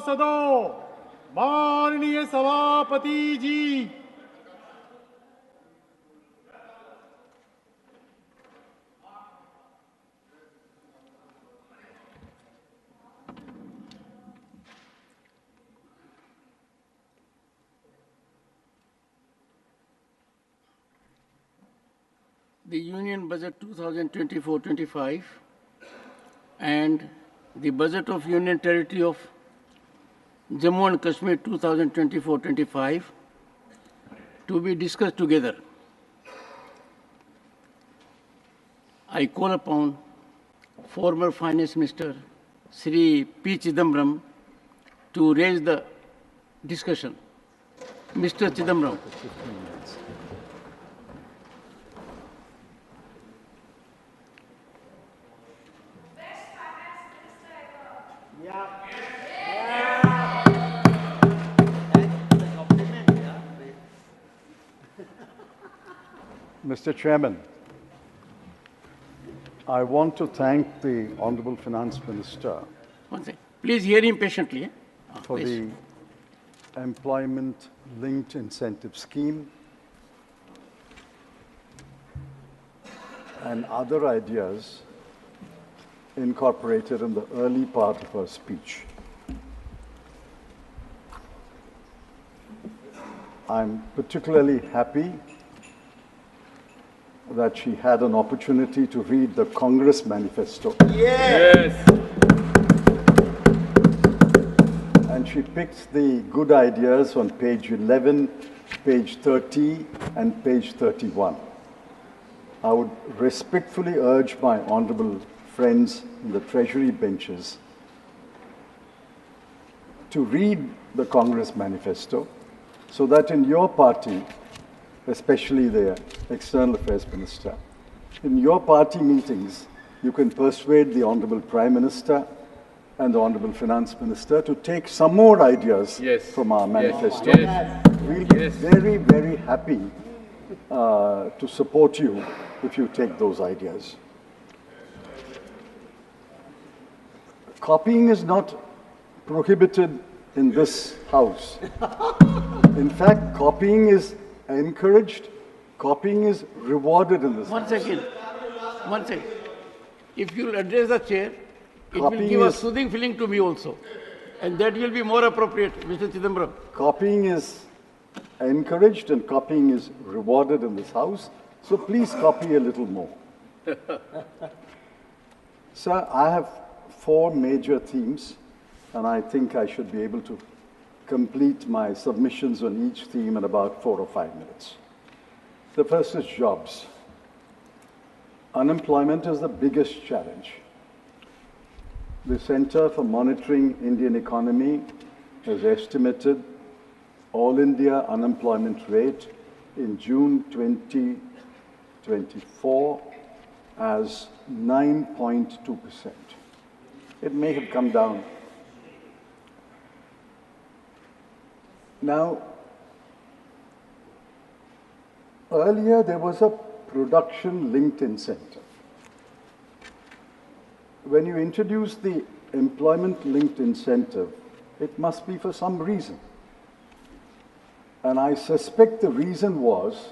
सभासदों, माननीय सभापति जी, the Union Budget 2024-25 and the Budget of Union Territory of Jammu and Kashmir 2024-25 to be discussed together. I call upon former Finance Minister Sri P Chidambaram to raise the discussion. Mr. Chidambaram. Mr. Chairman, I want to thank the Honorable Finance Minister One second. Please hear him patiently. for Please. the employment-linked incentive scheme and other ideas incorporated in the early part of her speech. I'm particularly happy that she had an opportunity to read the Congress manifesto. yes, And she picked the good ideas on page 11, page 30, and page 31. I would respectfully urge my honorable friends in the Treasury benches to read the Congress manifesto so that in your party, especially the External Affairs Minister, in your party meetings, you can persuade the Honorable Prime Minister and the Honorable Finance Minister to take some more ideas from our manifesto. We'll be very, very happy to support you if you take those ideas. Copying is not prohibited in this House. In fact, copying is encouraged, copying is rewarded in this One House. second. One second. If you'll address the chair, it Copying will give a is- soothing feeling to me also. And that will be more appropriate, Mr. Chidambaram. Copying is encouraged and copying is rewarded in this House, so please copy a little more. Sir, I have 4 major themes, and I think I should be able to complete my submissions on each theme in about 4 or 5 minutes. The first is jobs. Unemployment is the biggest challenge. The Center for Monitoring Indian Economy has estimated all India unemployment rate in June 2024 as 9.2%. It may have come down. Now, earlier there was a production-linked incentive. When you introduce the employment-linked incentive, it must be for some reason. And I suspect the reason was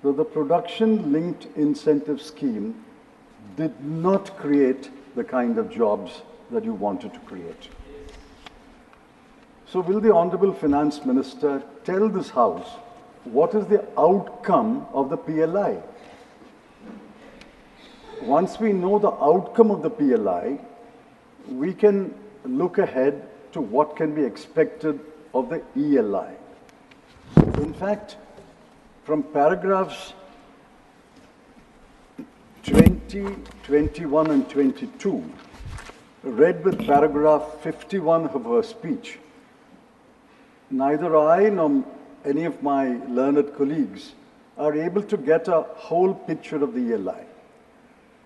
that the production-linked incentive scheme did not create the kind of jobs that you wanted to create. So will the Honorable Finance Minister tell this House what is the outcome of the PLI? Once we know the outcome of the PLI, we can look ahead to what can be expected of the ELI. In fact, from paragraphs 20, 21, and 22, read with paragraph 51 of her speech, neither I nor any of my learned colleagues are able to get a whole picture of the ELI.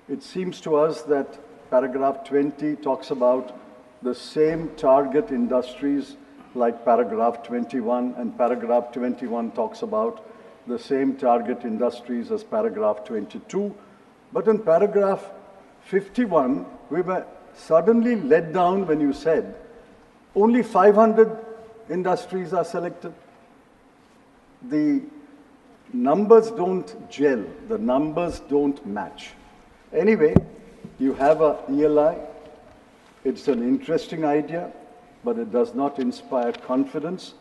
It seems to us that paragraph 20 talks about the same target industries like paragraph 21, and paragraph 21 talks about the same target industries as paragraph 22. But in paragraph 51, we were suddenly let down when you said Only 500 industries are selected. The numbers don't gel, the numbers don't match. Anyway, you have a ELI. It's an interesting idea, but it does not inspire confidence.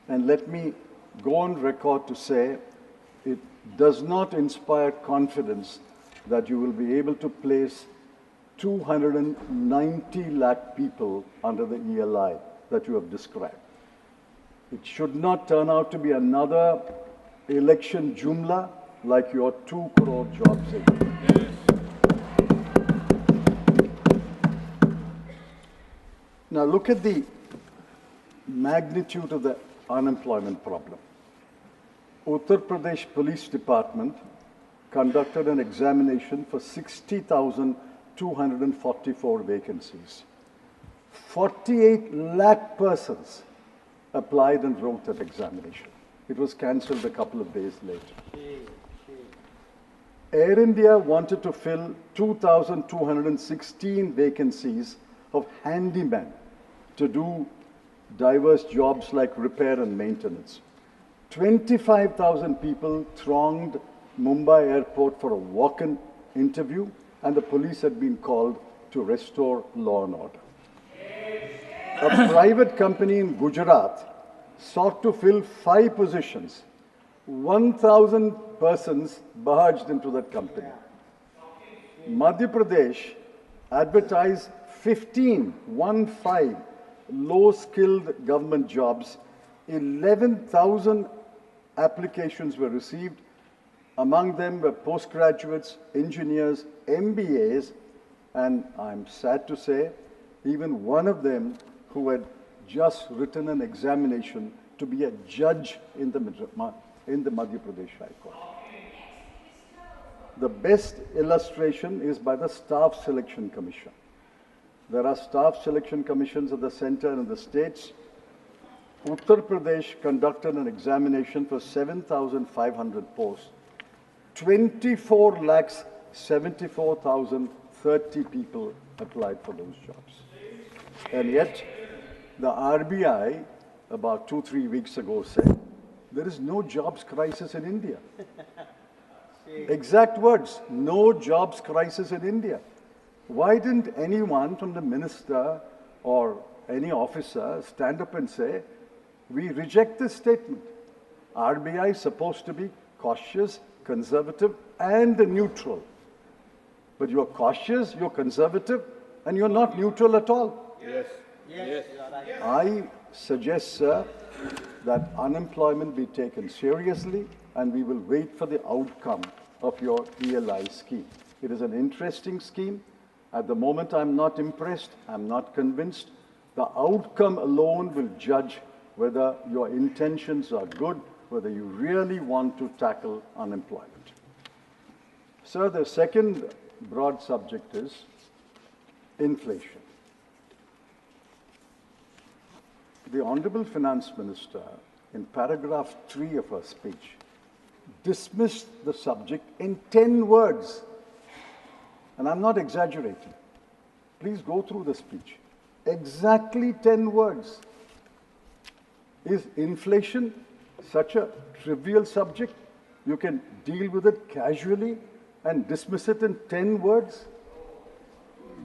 And let me go on record to say it does not inspire confidence that you will be able to place 290 lakh people under the ELI that you have described. It should not turn out to be another election jumla like your 2 crore jobs. Now look at the magnitude of the unemployment problem. Uttar Pradesh Police Department conducted an examination for 60,244 vacancies. 48 lakh persons applied and wrote that examination. It was cancelled a couple of days later. Air India wanted to fill 2,216 vacancies of handymen to do diverse jobs like repair and maintenance. 25,000 people thronged Mumbai airport for a walk-in interview, and the police had been called to restore law and order. A private company in Gujarat sought to fill 5 positions. 1,000 persons barged into that company. Madhya Pradesh advertised 15 low-skilled government jobs. 11,000 applications were received. Among them were postgraduates, engineers, MBAs, and I'm sad to say, even one of them who had just written an examination to be a judge in the Madhya Pradesh High Court. The best illustration is by the Staff Selection Commission. There are staff selection commissions at the center and in the states. Uttar Pradesh conducted an examination for 7,500 posts. 24,74,030 people applied for those jobs. And yet, the RBI, about 2-3 weeks ago, said, there is no jobs crisis in India. Exact words, no jobs crisis in India. Why didn't anyone from the minister or any officer stand up and say, we reject this statement. RBI is supposed to be cautious, conservative, and neutral. But you're cautious, you're conservative, and you're not neutral at all. Yes. Yes. I suggest, sir, that unemployment be taken seriously, and we will wait for the outcome of your ELI scheme. It is an interesting scheme. At the moment, I'm not impressed. I'm not convinced. The outcome alone will judge whether your intentions are good, whether you really want to tackle unemployment. Sir, the second broad subject is inflation. The Honorable Finance Minister, in paragraph 3 of her speech, dismissed the subject in 10 words. And I'm not exaggerating. Please go through the speech. Exactly 10 words. Is inflation such a trivial subject? You can deal with it casually and dismiss it in 10 words?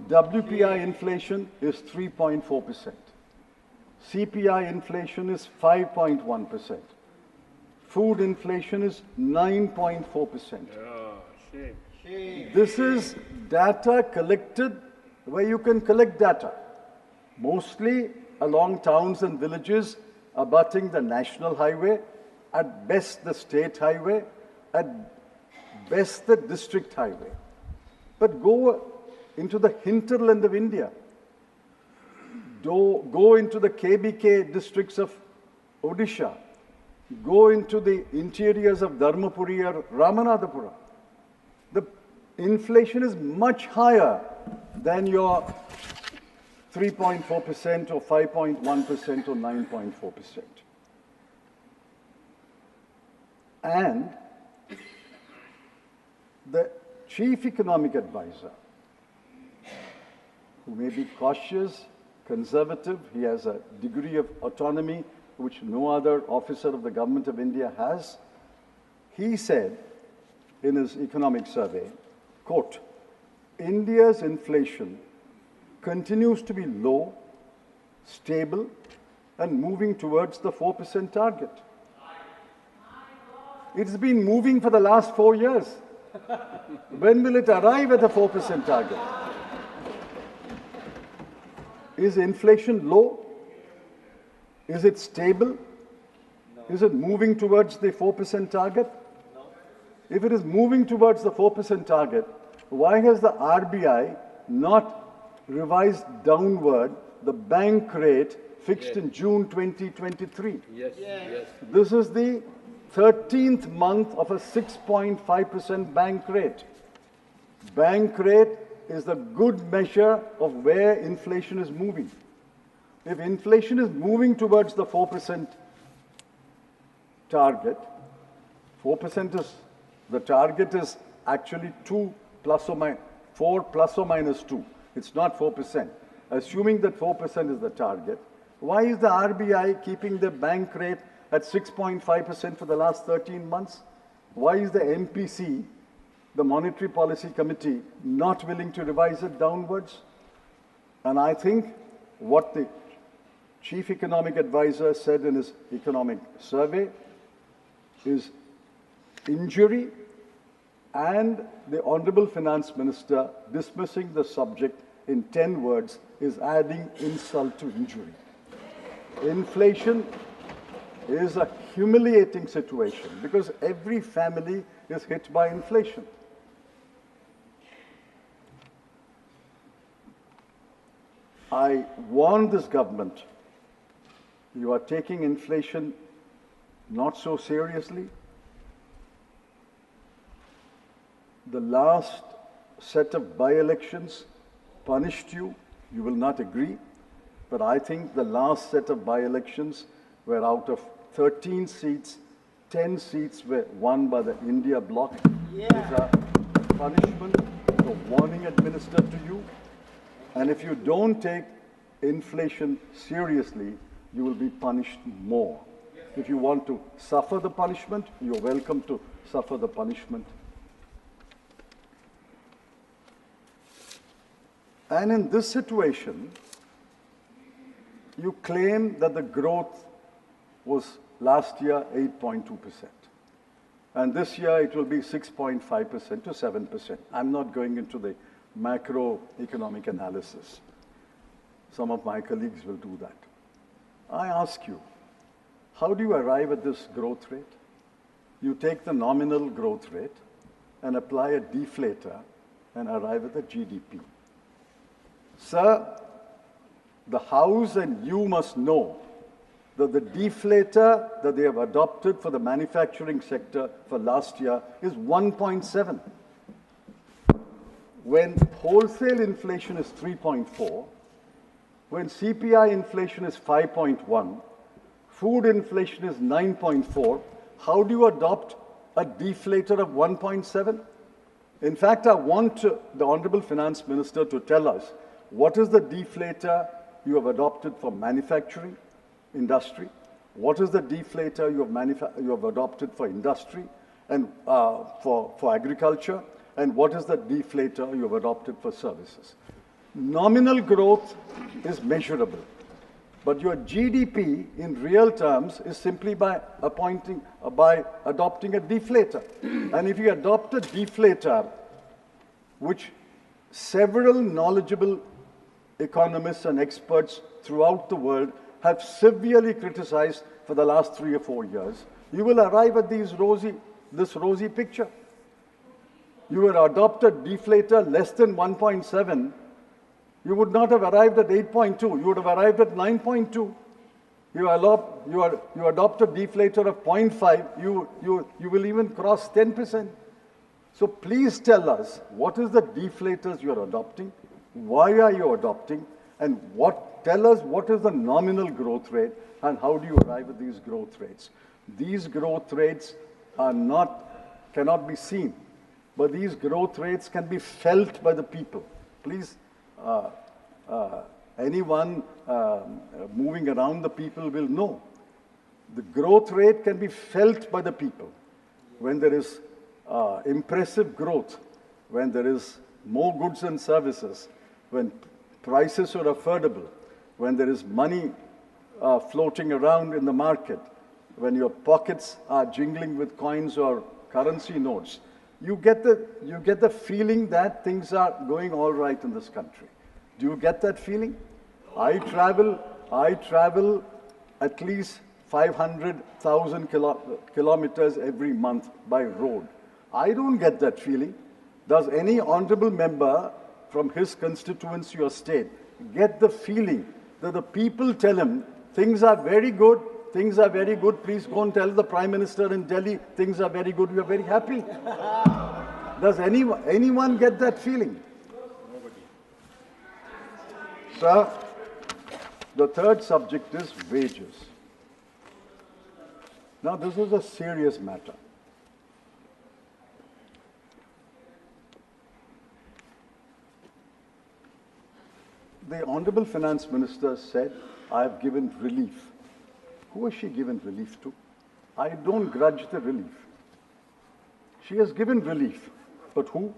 WPI inflation is 3.4%. CPI inflation is 5.1%. Food inflation is 9.4%. Shame. This is data collected where you can collect data, mostly along towns and villages abutting the national highway, at best the state highway, at best the district highway. But go into the hinterland of India. Go into the KBK districts of Odisha. Go into the interiors of Dharmapuri or Ramanatapura. The inflation is much higher than your 3.4% or 5.1% or 9.4%. And the chief economic advisor, who may be cautious, conservative. He has a degree of autonomy which no other officer of the government of India has. He said in his economic survey, quote, India's inflation continues to be low, stable, and moving towards the 4% target. It's been moving for the last 4 years. When will it arrive at the 4% target? Is inflation low? Is it stable? No. Is it moving towards the 4% target? No. If it is moving towards the 4% target, why has the RBI not revised downward the bank rate fixed in June 2023? Yes. This is the 13th month of a 6.5% bank rate. Bank rate is the good measure of where inflation is moving. If inflation is moving towards the 4% target, 4% is, the target is actually 4 plus or minus 2. It's not 4%. Assuming that 4% is the target, why is the RBI keeping the bank rate at 6.5% for the last 13 months? Why is the MPC, the Monetary Policy Committee, not willing to revise it downwards? And I think what the Chief Economic Advisor said in his economic survey is injury, and the Honorable Finance Minister dismissing the subject in 10 words is adding insult to injury. Inflation is a humiliating situation because every family is hit by inflation. I warn this government, you are taking inflation not so seriously. The last set of by-elections punished you. You will not agree. But I think the last set of by-elections were out of 13 seats, 10 seats were won by the India bloc. Yeah. These are punishment, a warning administered to you. And if you don't take inflation seriously, you will be punished more. If you want to suffer the punishment, you're welcome to suffer the punishment. And in this situation, you claim that the growth was last year 8.2%. And this year it will be 6.5% to 7%. I'm not going into the macroeconomic analysis. Some of my colleagues will do that. I ask you, how do you arrive at this growth rate? You take the nominal growth rate and apply a deflator and arrive at the GDP. Sir, the House and you must know that the deflator that they have adopted for the manufacturing sector for last year is 1.7. When wholesale inflation is 3.4, when CPI inflation is 5.1, food inflation is 9.4, how do you adopt a deflator of 1.7? In fact, I want the Honorable Finance Minister to tell us what is the deflator you have adopted for manufacturing, industry? What is the deflator you have adopted for industry and for agriculture? And what is the deflator you have adopted for services? Nominal growth is measurable, but your GDP in real terms is simply by adopting a deflator. And if you adopt a deflator, which several knowledgeable economists and experts throughout the world have severely criticized for the last 3 or 4 years, you will arrive at this rosy picture. You would adopt a deflator less than 1.7, you would not have arrived at 8.2, you would have arrived at 9.2. You adopt a deflator of 0.5, you will even cross 10%. So please tell us, what is the deflators you are adopting? Why are you adopting? And tell us what is the nominal growth rate and how do you arrive at these growth rates? These growth rates cannot be seen, but these growth rates can be felt by the people. Please anyone moving around the people will know. The growth rate can be felt by the people. When there is impressive growth, when there is more goods and services, when prices are affordable, when there is money floating around in the market, when your pockets are jingling with coins or currency notes, you get the feeling that things are going all right in this country. Do you get that feeling? I travel at least 500,000 kilometers every month by road. I don't get that feeling. Does any honorable member from his constituency or state get the feeling that the people tell him, things are very good, please go and tell the Prime Minister in Delhi, things are very good, we are very happy? Does anyone get that feeling? Nobody. Sir, the third subject is wages. Now, this is a serious matter. The Honorable Finance Minister said, I have given relief. Who has she given relief to? I don't grudge the relief. She has given relief. But who?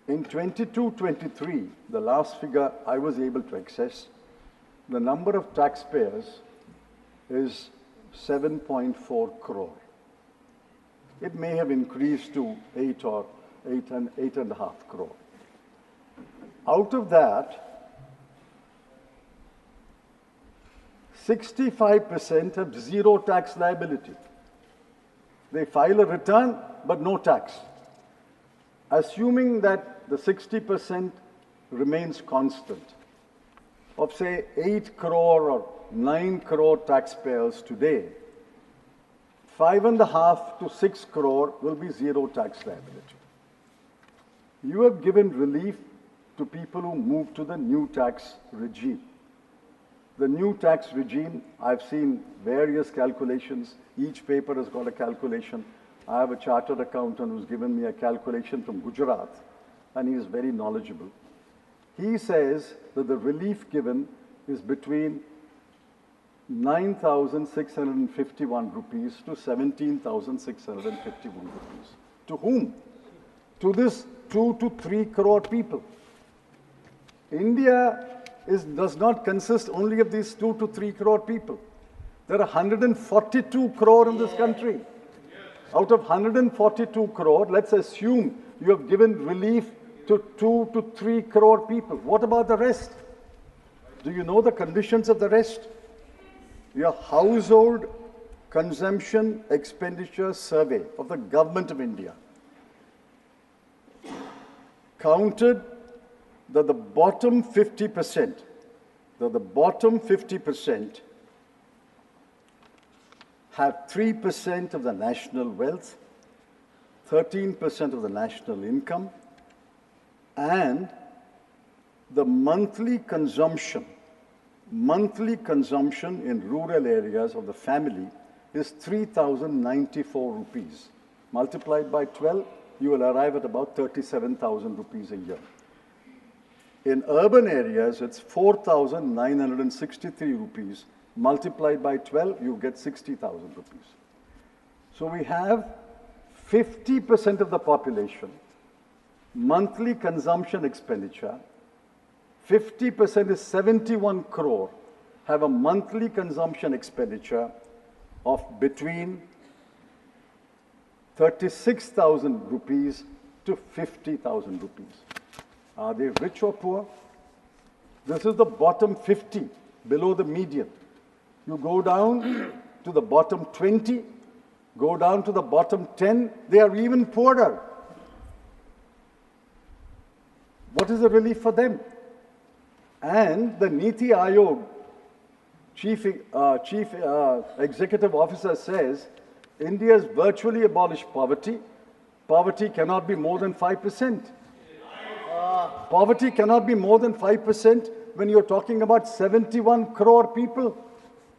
In 22-23, the last figure I was able to access, the number of taxpayers is 7.4 crore. It may have increased to 8.5 crore. Out of that, 65% have zero tax liability. They file a return, but no tax. Assuming that the 60% remains constant, of say 8 crore or 9 crore taxpayers today, 5.5 to 6 crore will be zero tax liability. You have given relief to people who move to the new tax regime. The new tax regime, I've seen various calculations. Each paper has got a calculation. I have a chartered accountant who's given me a calculation from Gujarat, and he is very knowledgeable. He says that the relief given is between 9,651 rupees to 17,651 rupees. To whom? To this 2 to 3 crore people. India does not consist only of these 2 to 3 crore people. There are 142 crore in this country. Out of 142 crore, let's assume you have given relief to 2 to 3 crore people. What about the rest? Do you know the conditions of the rest? Your household consumption expenditure survey of the Government of India counted that the bottom 50%, have 3% of the national wealth, 13% of the national income, and the monthly consumption in rural areas of the family is 3,094 rupees. Multiplied by 12, you will arrive at about 37,000 rupees a year. In urban areas, it's 4,963 rupees. Multiplied by 12, you get 60,000 rupees. So we have 50% of the population, monthly consumption expenditure, 50% is 71 crore, have a monthly consumption expenditure of between 36,000 rupees to 50,000 rupees. Are they rich or poor? This is the bottom 50, below the median. You go down to the bottom 20, go down to the bottom 10, they are even poorer. What is the relief for them? And the Niti Aayog chief executive officer says, India has virtually abolished poverty. Poverty cannot be more than 5%. Poverty cannot be more than 5% when you're talking about 71 crore people.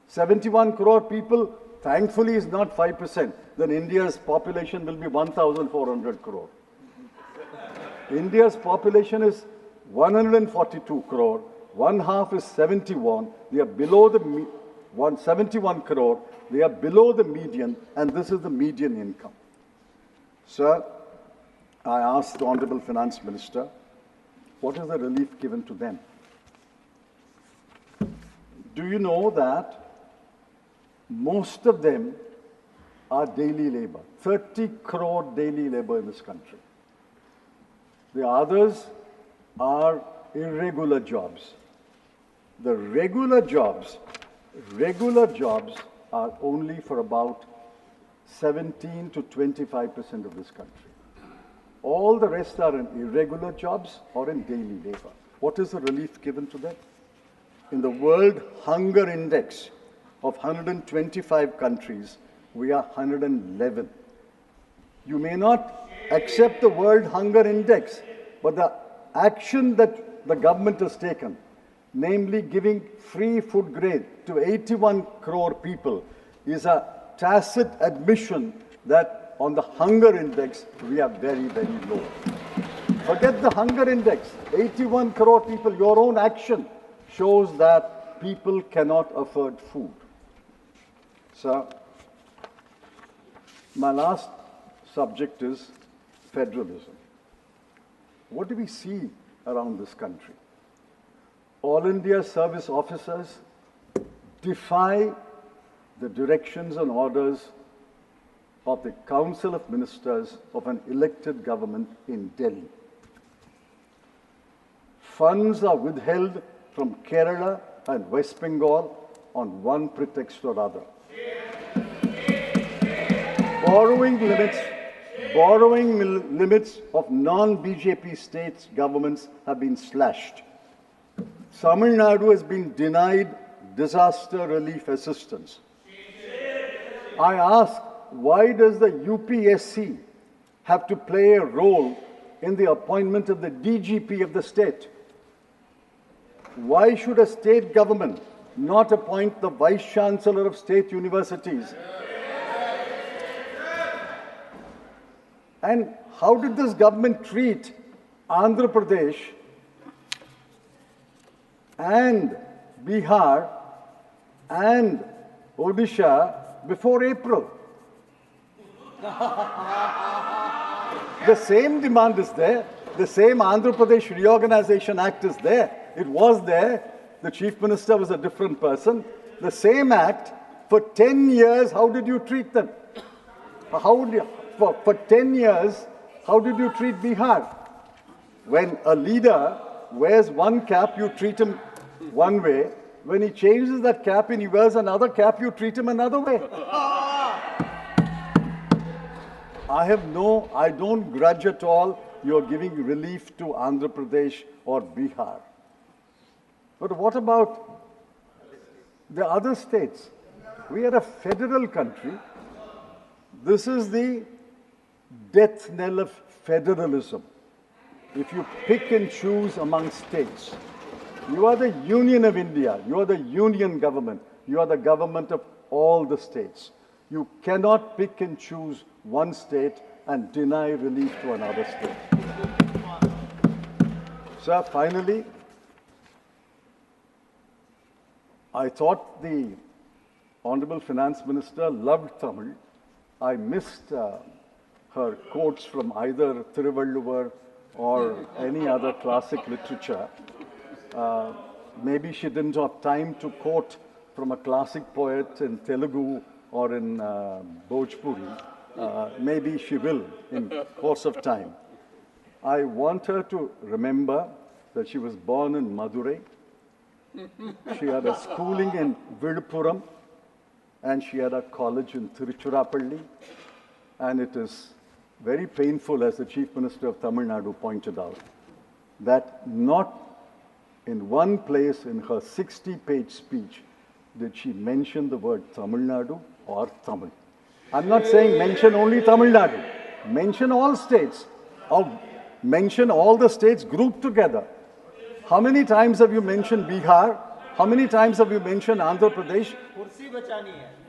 71 crore people, thankfully, is not 5%. Then India's population will be 1,400 crore. India's population is 142 crore. one half is 71. They are below the 171 crore. They are below the median, and this is the median income. Sir, I asked the Honorable Finance Minister, what is the relief given to them? Do you know that most of them are daily labor? 30 crore daily labor in this country. The others are irregular jobs. The regular jobs are only for about 17 to 25% of this country. All the rest are in irregular jobs or in daily labor. What is the relief given to them? In the World Hunger Index of 125 countries, we are 111. You may not accept the World Hunger Index, but the action that the government has taken, namely giving free food grain to 81 crore people, is a tacit admission that on the hunger index, we are very, very low. Forget the hunger index. 81 crore people, your own action shows that people cannot afford food. So, my last subject is federalism. What do we see around this country? All India service officers defy the directions and orders of the Council of Ministers of an elected government in Delhi. Funds are withheld from Kerala and West Bengal on one pretext or other. Borrowing limits of non-BJP states governments have been slashed. Tamil Nadu has been denied disaster relief assistance. I ask, why does the UPSC have to play a role in the appointment of the DGP of the state? Why should a state government not appoint the Vice Chancellor of state universities? And how did this government treat Andhra Pradesh and Bihar and Odisha before April? The same demand is there. The same Andhra Pradesh Reorganization Act is there. It was there. The Chief Minister was a different person. The same act. For 10 years, how did you treat them? For 10 years, how did you treat Bihar? When a leader wears one cap, you treat him one way. When he changes that cap and he wears another cap, you treat him another way. I don't grudge at all you're giving relief to Andhra Pradesh or Bihar. But what about the other states? We are a federal country. This is the death knell of federalism. If you pick and choose among states, you are the Union of India. You are the union government. You are the government of all the states. You cannot pick and choose one state and deny relief to another state. Sir, finally, I thought the Honorable Finance Minister loved Tamil. I missed her quotes from either Thiruvalluvar or any other classic literature. Maybe she didn't have time to quote from a classic poet in Telugu or in Bhojpuri. Maybe she will in course of time. I want her to remember that she was born in Madurai. She had a schooling in Viluppuram, and she had a college in Tiruchirappalli. And it is very painful, as the Chief Minister of Tamil Nadu pointed out, that not in one place in her 60-page speech did she mention the word Tamil Nadu or Tamil. I'm not saying mention only Tamil Nadu. Mention all states, or mention all the states grouped together. How many times have you mentioned Bihar? How many times have you mentioned Andhra Pradesh?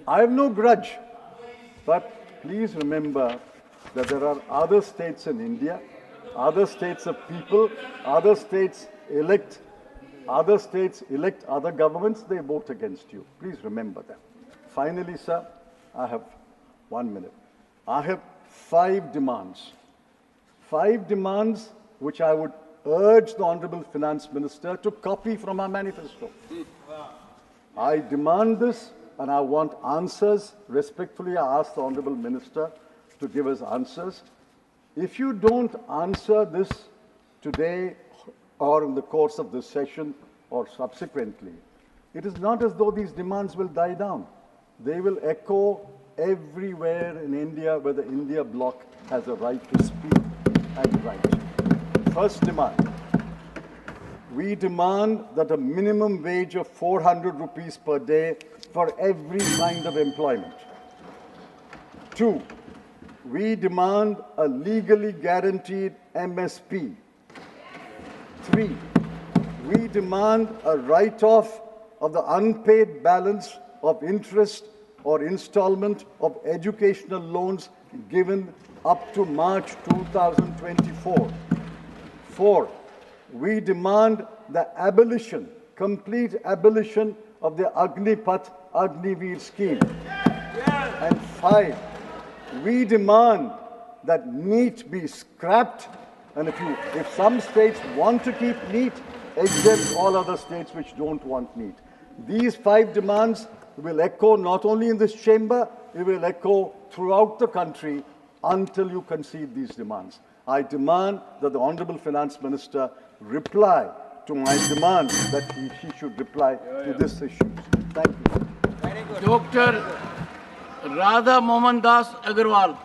I have no grudge. But please remember that there are other states in India, other states of people, other states elect Other states elect other governments, they vote against you. Please remember that. Finally, sir, I have 1 minute. I have 5 demands. 5 demands which I would urge the Honorable Finance Minister to copy from our manifesto. I demand this and I want answers. Respectfully, I ask the Honorable Minister to give us answers. If you don't answer this today or in the course of this session or subsequently, it is not as though these demands will die down. They will echo everywhere in India where the India bloc has a right to speak and write. First demand, we demand that a minimum wage of 400 rupees per day for every kind of employment. 2, we demand a legally guaranteed MSP. 3, we demand a write-off of the unpaid balance of interest or installment of educational loans given up to March 2024. 4, we demand the abolition, complete abolition of the Agnipath Agniveer scheme. And 5, we demand that NEET be scrapped, and if some states want to keep NEET, exempt all other states which don't want NEET. These 5 demands will echo not only in this chamber, it will echo throughout the country until you concede these demands. I demand that the Honorable Finance Minister reply to my demand that he should reply to this issue. Thank you. Dr. Radha Mohan Das Agarwal.